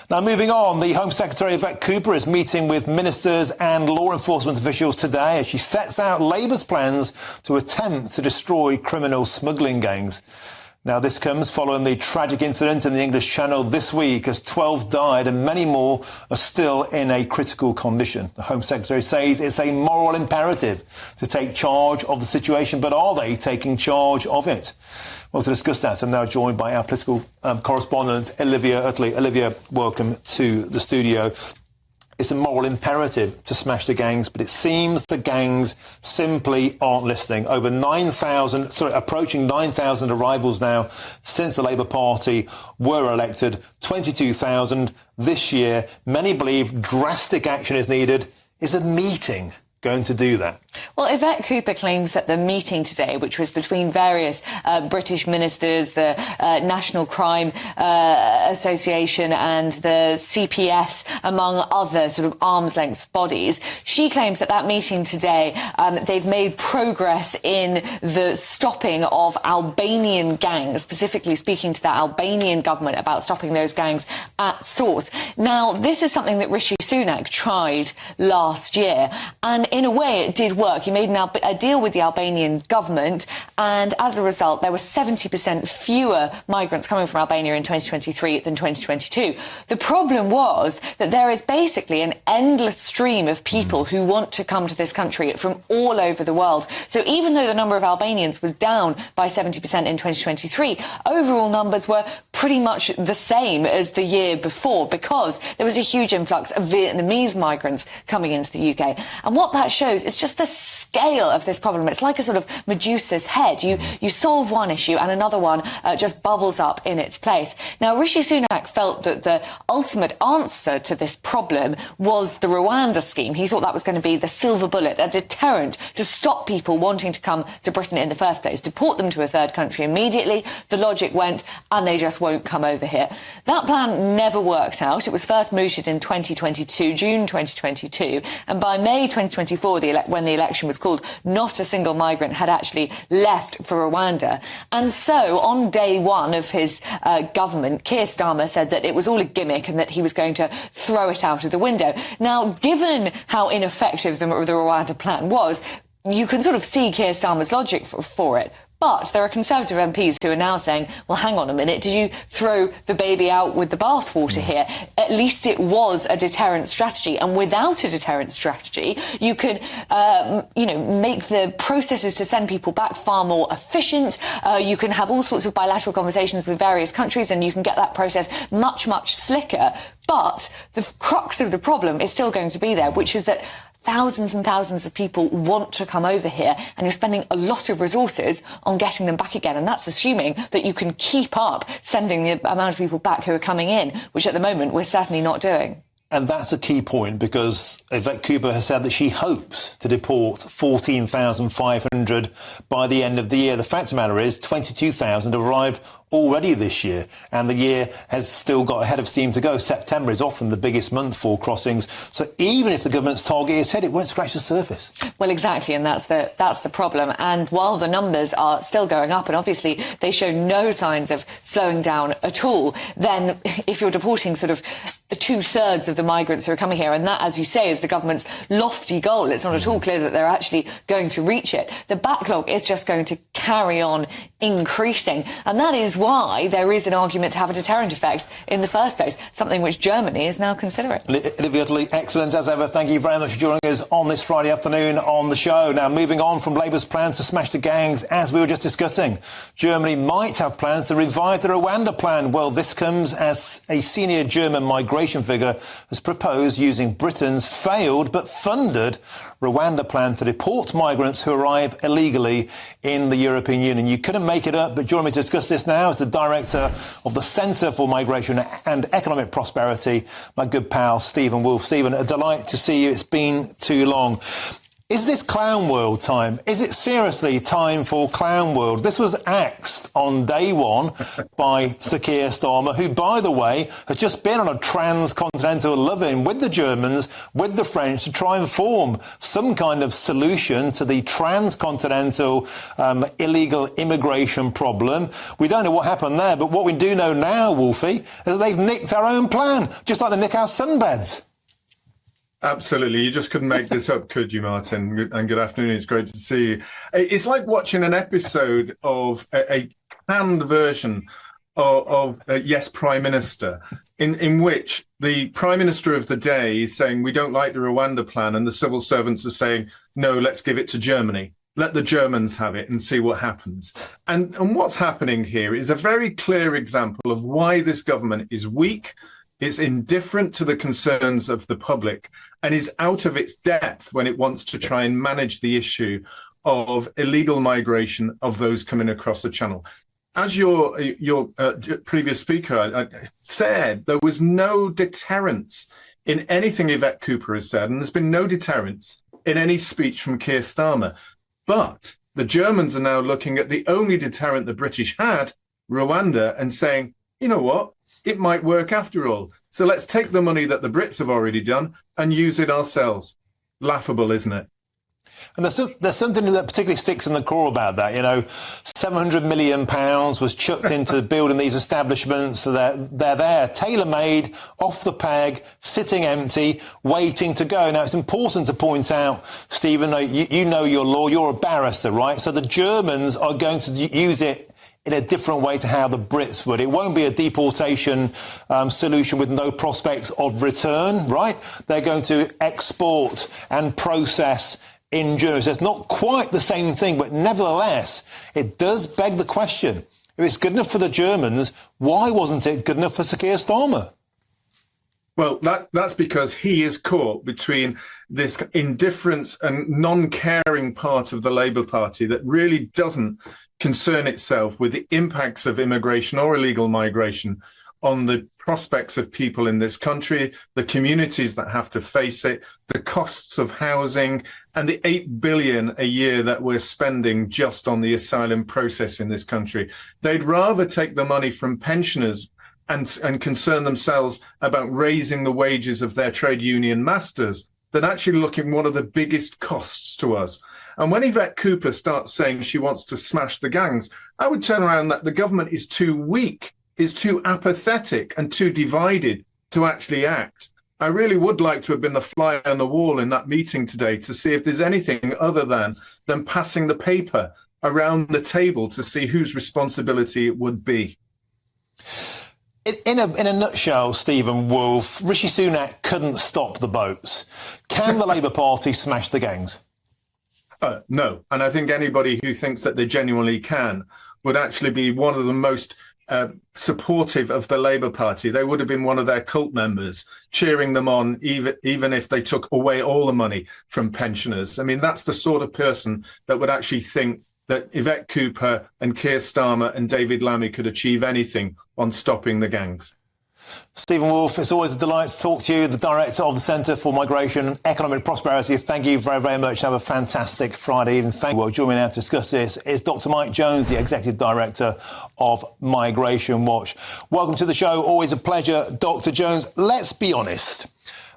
Now, moving on, the Home Secretary Yvette Cooper is meeting with ministers and law enforcement officials today as she sets out Labour's plans to attempt to destroy criminal smuggling gangs. Now, this comes following the tragic incident in the English Channel this week as 12 died and many more are still in a critical condition. The Home Secretary says it's a moral imperative to take charge of the situation, but are they taking charge of it? Well, to discuss that, I'm now joined by our political correspondent, Olivia Utley. Olivia, welcome to the studio. It's a moral imperative to smash the gangs, but it seems the gangs simply aren't listening. Approaching 9,000 arrivals now since the Labour Party were elected, 22,000 this year. Many believe drastic action is needed. Is a meeting going to do that? Well, Yvette Cooper claims that the meeting today, which was between various British ministers, the National Crime Association and the CPS, among other sort of arm's-length bodies, she claims that that meeting today, they've made progress in the stopping of Albanian gangs, specifically speaking to the Albanian government about stopping those gangs at source. Now, this is something that Rishi Sunak tried last year, and in a way it did work. He made a deal with the Albanian government, and as a result there were 70% fewer migrants coming from Albania in 2023 than 2022. The problem was that there is basically an endless stream of people who want to come to this country from all over the world. So even though the number of Albanians was down by 70% in 2023, overall numbers were pretty much the same as the year before because there was a huge influx of Vietnamese migrants coming into the UK. And what that shows is just the scale of this problem. It's like a sort of Medusa's head. You solve one issue and another one just bubbles up in its place. Now, Rishi Sunak felt that the ultimate answer to this problem was the Rwanda scheme. He thought that was going to be the silver bullet, a deterrent to stop people wanting to come to Britain in the first place, deport them to a third country immediately. The logic went, and they just won't come over here. That plan never worked out. It was first mooted in 2022, June 2022, and by May 2024, when the election was called, not a single migrant had actually left for Rwanda. And so on day one of his government, Keir Starmer said that it was all a gimmick and that he was going to throw it out of the window. Now, given how ineffective the Rwanda plan was, you can sort of see Keir Starmer's logic for it. But there are Conservative MPs who are now saying, well, hang on a minute, did you throw the baby out with the bathwater here? At least it was a deterrent strategy. And without a deterrent strategy, you could, make the processes to send people back far more efficient. You can have all sorts of bilateral conversations with various countries and you can get that process much, much slicker. But the crux of the problem is still going to be there, which is that thousands and thousands of people want to come over here and you're spending a lot of resources on getting them back again. And that's assuming that you can keep up sending the amount of people back who are coming in, which at the moment we're certainly not doing. And that's a key point because Yvette Cooper has said that she hopes to deport 14,500 by the end of the year. The fact of the matter is 22,000 arrived already this year, and the year has still got a head of steam to go. September is often the biggest month for crossings. So even if the government's target is hit, it won't scratch the surface. Well, exactly, and that's the problem. And while the numbers are still going up, and obviously they show no signs of slowing down at all, then if you're deporting sort of 2/3 of the migrants who are coming here, and that, as you say, is the government's lofty goal, it's not at all clear that they're actually going to reach it. The backlog is just going to carry on increasing, and that is why there is an argument to have a deterrent effect in the first place, something which Germany is now considering. Olivia Utley, excellent as ever. Thank you very much for joining us on this Friday afternoon on the show. Now, moving on from Labour's plans to smash the gangs, as we were just discussing, Germany might have plans to revive the Rwanda plan. Well, this comes as a senior German migration figure has proposed using Britain's failed but funded Rwanda plan to deport migrants who arrive illegally in the European Union. You couldn't make it up, but joining me to discuss this now is the director of the Centre for Migration and Economic Prosperity, my good pal, Stephen Woolfe. Stephen, a delight to see you. It's been too long. Is this clown world time? Is it seriously time for clown world? This was axed on day one by Sir Keir Starmer, who, by the way, has just been on a transcontinental love-in with the Germans, with the French, to try and form some kind of solution to the transcontinental illegal immigration problem. We don't know what happened there, but what we do know now, Woolfe, is that they've nicked our own plan, just like they nick our sunbeds. Absolutely. You just couldn't make this up, could you, Martin? And good afternoon. It's great to see you. It's like watching an episode of a canned version of Yes, Prime Minister, in which the Prime Minister of the day is saying, we don't like the Rwanda plan, and the civil servants are saying, no, let's give it to Germany. Let the Germans have it and see what happens. And what's happening here is a very clear example of why this government is weak. It's indifferent to the concerns of the public and is out of its depth when it wants to try and manage the issue of illegal migration of those coming across the channel. As your previous speaker said, there was no deterrence in anything Yvette Cooper has said, and there's been no deterrence in any speech from Keir Starmer. But the Germans are now looking at the only deterrent the British had, Rwanda, and saying, you know what? It might work after all. So let's take the money that the Brits have already done and use it ourselves. Laughable, isn't it? And there's something that particularly sticks in the craw about that. You know, £700 million was chucked into building these establishments. So they're there, tailor-made, off the peg, sitting empty, waiting to go. Now, it's important to point out, Stephen, you know your law, you're a barrister, right? So the Germans are going to use it in a different way to how the Brits would. It won't be a deportation solution with no prospects of return, right? They're going to export and process in Germany. So it's not quite the same thing, but nevertheless, it does beg the question. If it's good enough for the Germans, why wasn't it good enough for Sir Keir Starmer? Well, that's because he is caught between this indifference and non-caring part of the Labour Party that really doesn't concern itself with the impacts of immigration or illegal migration on the prospects of people in this country, the communities that have to face it, the costs of housing, and the 8 billion a year that we're spending just on the asylum process in this country. They'd rather take the money from pensioners and concern themselves about raising the wages of their trade union masters than actually look at one of the biggest costs to us. And when Yvette Cooper starts saying she wants to smash the gangs, I would turn around that the government is too weak, is too apathetic and too divided to actually act. I really would like to have been the fly on the wall in that meeting today to see if there's anything other than passing the paper around the table to see whose responsibility it would be. In a nutshell, Stephen, Woolfe, Rishi Sunak couldn't stop the boats. Can the Labour Party smash the gangs? No. And I think anybody who thinks that they genuinely can would actually be one of the most supportive of the Labour Party. They would have been one of their cult members, cheering them on, even if they took away all the money from pensioners. I mean, that's the sort of person that would actually think that Yvette Cooper and Keir Starmer and David Lammy could achieve anything on stopping the gangs. Stephen Woolfe, it's always a delight to talk to you, the Director of the Centre for Migration and Economic Prosperity. Thank you very, very much. Have a fantastic Friday evening. Thank you. Well, joining me now to discuss this is Dr. Mike Jones, the Executive Director of Migration Watch. Welcome to the show. Always a pleasure, Dr. Jones. Let's be honest.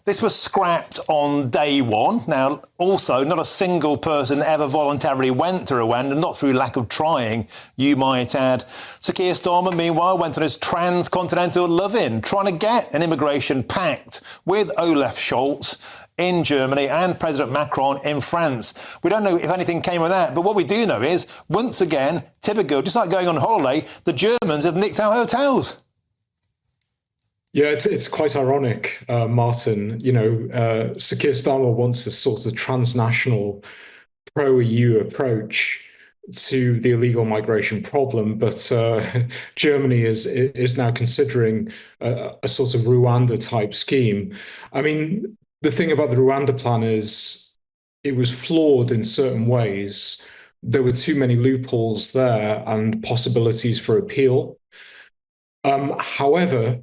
This was scrapped on day one. Now, also, not a single person ever voluntarily went to Rwanda, not through lack of trying, you might add. Sir Keir Starmer, meanwhile, went on his transcontinental love-in, trying to get an immigration pact with Olaf Scholz in Germany and President Macron in France. We don't know if anything came of that, but what we do know is, once again, typical, just like going on holiday, the Germans have nicked our hotels. Yeah, it's quite ironic, Martin. You know, Sir Keir Starmer wants this sort of transnational pro-EU approach to the illegal migration problem, but Germany is now considering a sort of Rwanda-type scheme. I mean, the thing about the Rwanda plan is it was flawed in certain ways. There were too many loopholes there and possibilities for appeal. However,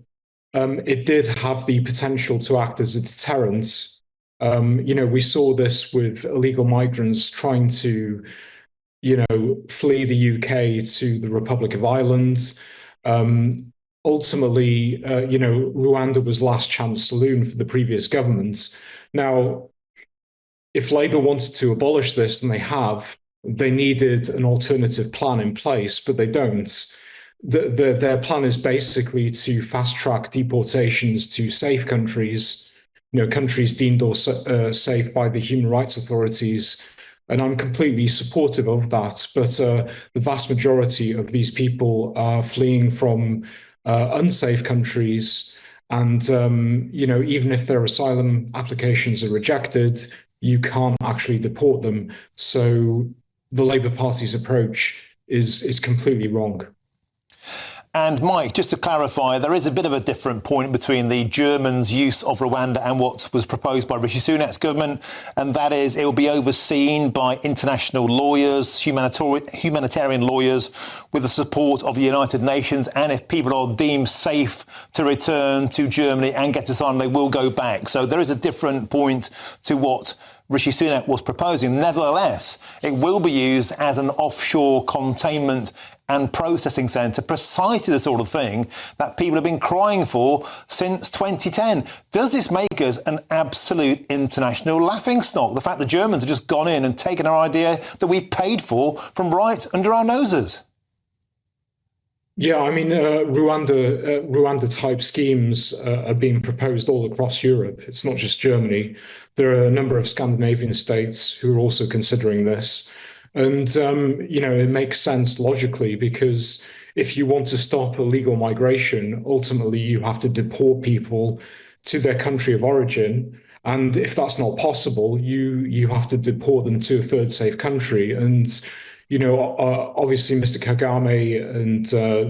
it did have the potential to act as a deterrent We saw this with illegal migrants trying to, flee the UK to the Republic of Ireland. Ultimately, Rwanda was last chance saloon for the previous government. Now, if Labour wanted to abolish this, and they have, they needed an alternative plan in place, but they don't. Their plan is basically to fast track deportations to safe countries, countries deemed safe by the human rights authorities. And I'm completely supportive of that. But the vast majority of these people are fleeing from unsafe countries. And, even if their asylum applications are rejected, you can't actually deport them. So the Labour Party's approach is completely wrong. And Mike, just to clarify, there is a bit of a different point between the Germans' use of Rwanda and what was proposed by Rishi Sunak's government, and that is it will be overseen by international lawyers, humanitarian lawyers, with the support of the United Nations. And if people are deemed safe to return to Germany and get asylum, they will go back. So there is a different point to what Rishi Sunak was proposing. Nevertheless, it will be used as an offshore containment and processing centre, precisely the sort of thing that people have been crying for since 2010. Does this make us an absolute international laughingstock? The fact the Germans have just gone in and taken our idea that we paid for from right under our noses? Yeah, I mean, Rwanda-type schemes are being proposed all across Europe. It's not just Germany. There are a number of Scandinavian states who are also considering this. And, it makes sense logically, because if you want to stop illegal migration, ultimately you have to deport people to their country of origin. And if that's not possible, you have to deport them to a third safe country. And obviously, Mr. Kagame and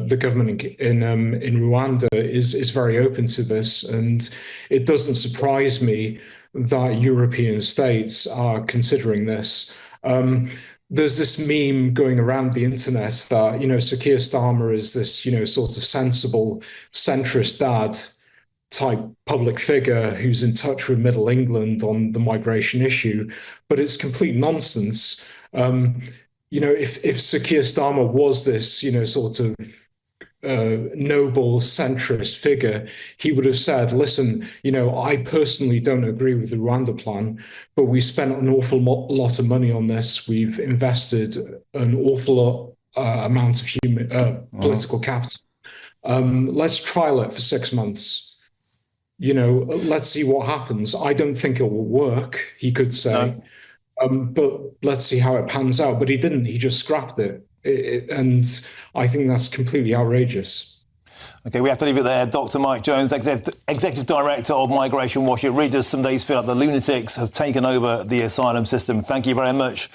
the government in Rwanda is very open to this, and it doesn't surprise me that European states are considering this. There's this meme going around the internet that Sir Keir Starmer is this sort of sensible centrist dad type public figure who's in touch with Middle England on the migration issue, but it's complete nonsense. If Sir Keir Starmer was this, sort of noble centrist figure, he would have said, listen, I personally don't agree with the Rwanda plan, but we spent an awful lot of money on this. We've invested an awful amount of political capital. Let's trial it for 6 months. Let's see what happens. I don't think it will work, he could say. No. But let's see how it pans out. But he didn't. He just scrapped it. And I think that's completely outrageous. OK, we have to leave it there. Dr. Mike Jones, Executive Director of Migration Watch. It really does some days feel like the lunatics have taken over the asylum system. Thank you very much.